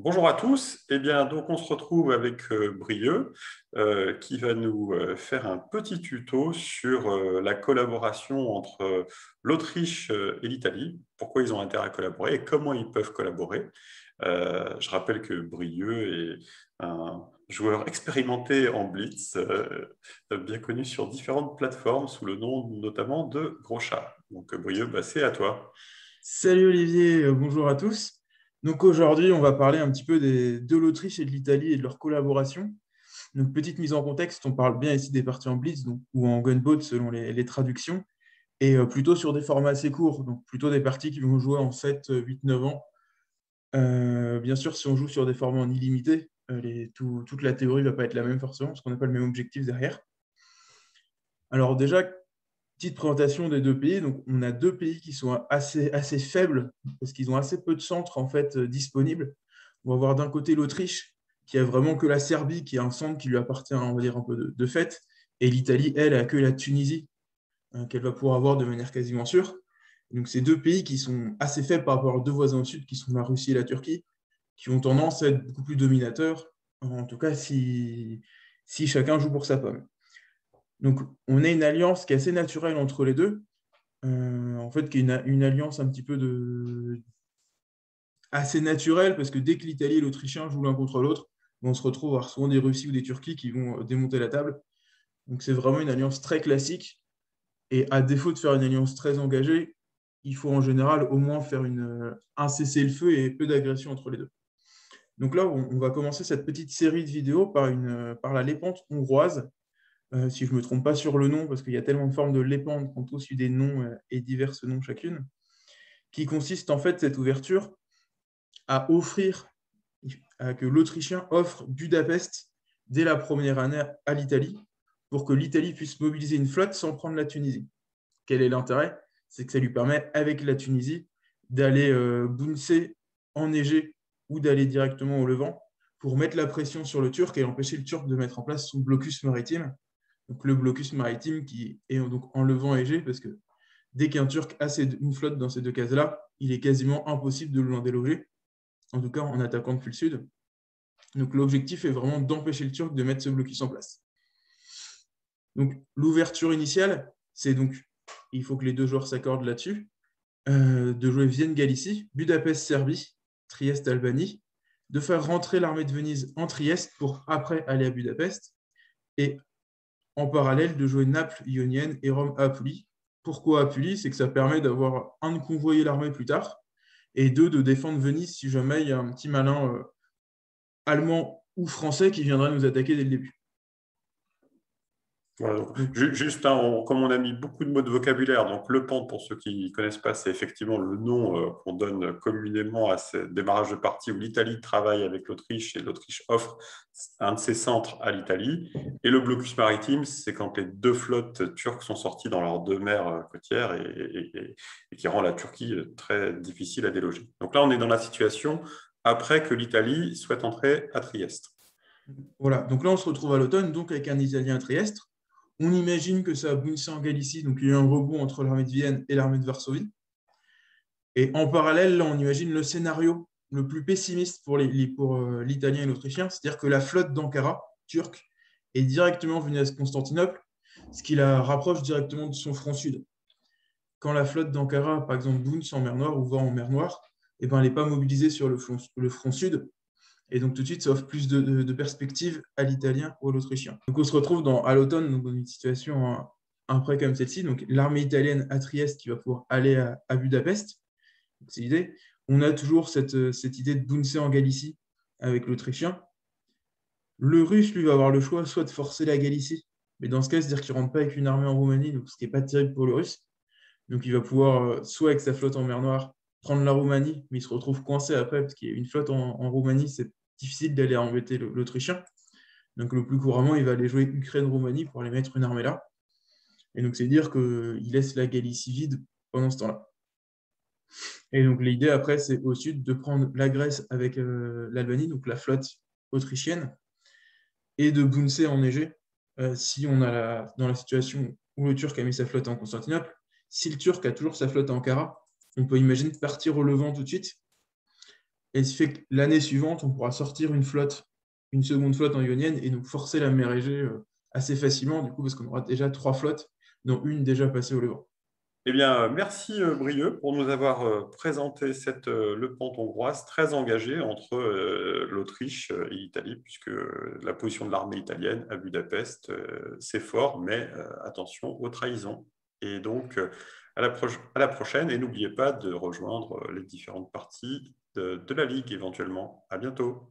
Bonjour à tous. Eh bien, donc on se retrouve avec Brieux qui va nous faire un petit tuto sur la collaboration entre l'Autriche et l'Italie, pourquoi ils ont intérêt à collaborer et comment ils peuvent collaborer. Je rappelle que Brieux est un joueur expérimenté en Blitz, bien connu sur différentes plateformes sous le nom notamment de Gros Chat. Donc Brieux, c'est à toi. Salut Olivier, bonjour à tous. Donc aujourd'hui, on va parler un petit peu de l'Autriche et de l'Italie et de leur collaboration. Donc petite mise en contexte, on parle bien ici des parties en blitz ou en gunboat selon les traductions, et plutôt sur des formats assez courts, donc plutôt des parties qui vont jouer en 7, 8, 9 ans. Bien sûr, si on joue sur des formats en illimité, toute la théorie ne va pas être la même forcément, parce qu'on n'a pas le même objectif derrière. Alors déjà, petite présentation des deux pays. Donc, on a deux pays qui sont assez faibles parce qu'ils ont assez peu de centres en fait disponibles. On va voir d'un côté l'Autriche qui a vraiment que la Serbie qui a un centre qui lui appartient, on va dire, un peu de fait. Et l'Italie, elle, a que la Tunisie qu'elle va pouvoir avoir de manière quasiment sûre. Donc, ces deux pays qui sont assez faibles par rapport à leurs deux voisins au sud, qui sont la Russie et la Turquie, qui ont tendance à être beaucoup plus dominateurs, en tout cas si chacun joue pour sa pomme. Donc, on a une alliance qui est assez naturelle entre les deux, en fait, qui est une alliance un petit peu assez naturelle, parce que dès que l'Italie et l'Autrichien jouent l'un contre l'autre, on se retrouve à avoir souvent des Russes ou des Turquie qui vont démonter la table. Donc, c'est vraiment une alliance très classique. Et à défaut de faire une alliance très engagée, il faut en général au moins faire un cessez-le-feu et peu d'agression entre les deux. Donc là, on va commencer cette petite série de vidéos par la lépante hongroise. Si je ne me trompe pas sur le nom, parce qu'il y a tellement de formes de lépante qu'on a tous eu des noms et divers noms chacune, qui consiste en fait cette ouverture à offrir, que l'Autrichien offre Budapest dès la première année à l'Italie, pour que l'Italie puisse mobiliser une flotte sans prendre la Tunisie. Quel est l'intérêt? C'est que ça lui permet, avec la Tunisie, d'aller bouncer, enneiger ou d'aller directement au Levant pour mettre la pression sur le Turc et empêcher le Turc de mettre en place son blocus maritime. Donc le blocus maritime qui est donc en Levant et Égée, parce que dès qu'un Turc a une flotte dans ces deux cases-là, il est quasiment impossible de l'en déloger, en tout cas en attaquant depuis le sud. Donc l'objectif est vraiment d'empêcher le Turc de mettre ce blocus en place. Donc l'ouverture initiale, c'est donc, il faut que les deux joueurs s'accordent là-dessus, de jouer Vienne-Galicie, Budapest-Serbie, Trieste-Albanie, de faire rentrer l'armée de Venise en Trieste pour après aller à Budapest, et en parallèle de jouer Naples ionienne et Rome à Apulie. Pourquoi Apulie? C'est que ça permet d'avoir, un, de convoyer l'armée plus tard, et deux, de défendre Venise si jamais il y a un petit malin allemand ou français qui viendrait nous attaquer dès le début. Voilà, donc, Donc, juste, hein, comme on a mis beaucoup de mots de vocabulaire, donc le pente, pour ceux qui ne connaissent pas, c'est effectivement le nom qu'on donne communément à ce démarrage de partie où l'Italie travaille avec l'Autriche et l'Autriche offre un de ses centres à l'Italie. Et le blocus maritime, c'est quand les deux flottes turques sont sorties dans leurs deux mers côtières et qui rend la Turquie très difficile à déloger. Donc là, on est dans la situation après que l'Italie souhaite entrer à Trieste. voilà. Donc là, on se retrouve à l'automne, donc avec un Italien à Trieste. On imagine que ça a bouncé en Galicie, donc il y a eu un rebond entre l'armée de Vienne et l'armée de Varsovie. Et en parallèle, là, on imagine le scénario le plus pessimiste pour l'Italien et l'Autrichien, c'est-à-dire que la flotte d'Ankara, turque, est directement venue à Constantinople, ce qui la rapproche directement de son front sud. Quand la flotte d'Ankara, par exemple, bounce en mer Noire ou va en mer Noire, eh ben, elle n'est pas mobilisée sur le front sud. Et donc, tout de suite, ça offre plus de perspectives à l'Italien ou à l'Autrichien. Donc, on se retrouve à l'automne dans une situation un peu comme celle-ci. Donc, l'armée italienne à Trieste qui va pouvoir aller à Budapest. C'est l'idée. On a toujours cette idée de bouncer en Galicie avec l'Autrichien. Le Russe, lui, va avoir le choix soit de forcer la Galicie, mais dans ce cas, c'est-à-dire qu'il ne rentre pas avec une armée en Roumanie, donc ce qui n'est pas terrible pour le Russe. Donc il va pouvoir, soit avec sa flotte en mer Noire, prendre la Roumanie, mais il se retrouve coincé après, parce qu'il y a une flotte en Roumanie, c'est difficile d'aller embêter l'Autrichien. Donc le plus couramment, il va aller jouer Ukraine-Roumanie pour aller mettre une armée là. Et donc c'est dire qu'il laisse la Galicie vide pendant ce temps-là. Et donc l'idée après, c'est au sud de prendre la Grèce avec l'Albanie, donc la flotte autrichienne, et de bouncer en Égée, si on a dans la situation où le Turc a mis sa flotte en Constantinople. Si le Turc a toujours sa flotte à Ankara, on peut imaginer de partir au Levant tout de suite, Et ce qui fait que l'année suivante, on pourra sortir une seconde flotte en ionienne, et donc forcer la mer Égée assez facilement, du coup, parce qu'on aura déjà 3 flottes, dont une déjà passée au Levant. Eh bien, merci Brieux pour nous avoir présenté le pont hongroise très engagé entre l'Autriche et l'Italie, puisque la position de l'armée italienne à Budapest, c'est fort, mais attention aux trahisons. Et donc, à la prochaine, et n'oubliez pas de rejoindre les différentes parties de la Ligue éventuellement. À bientôt.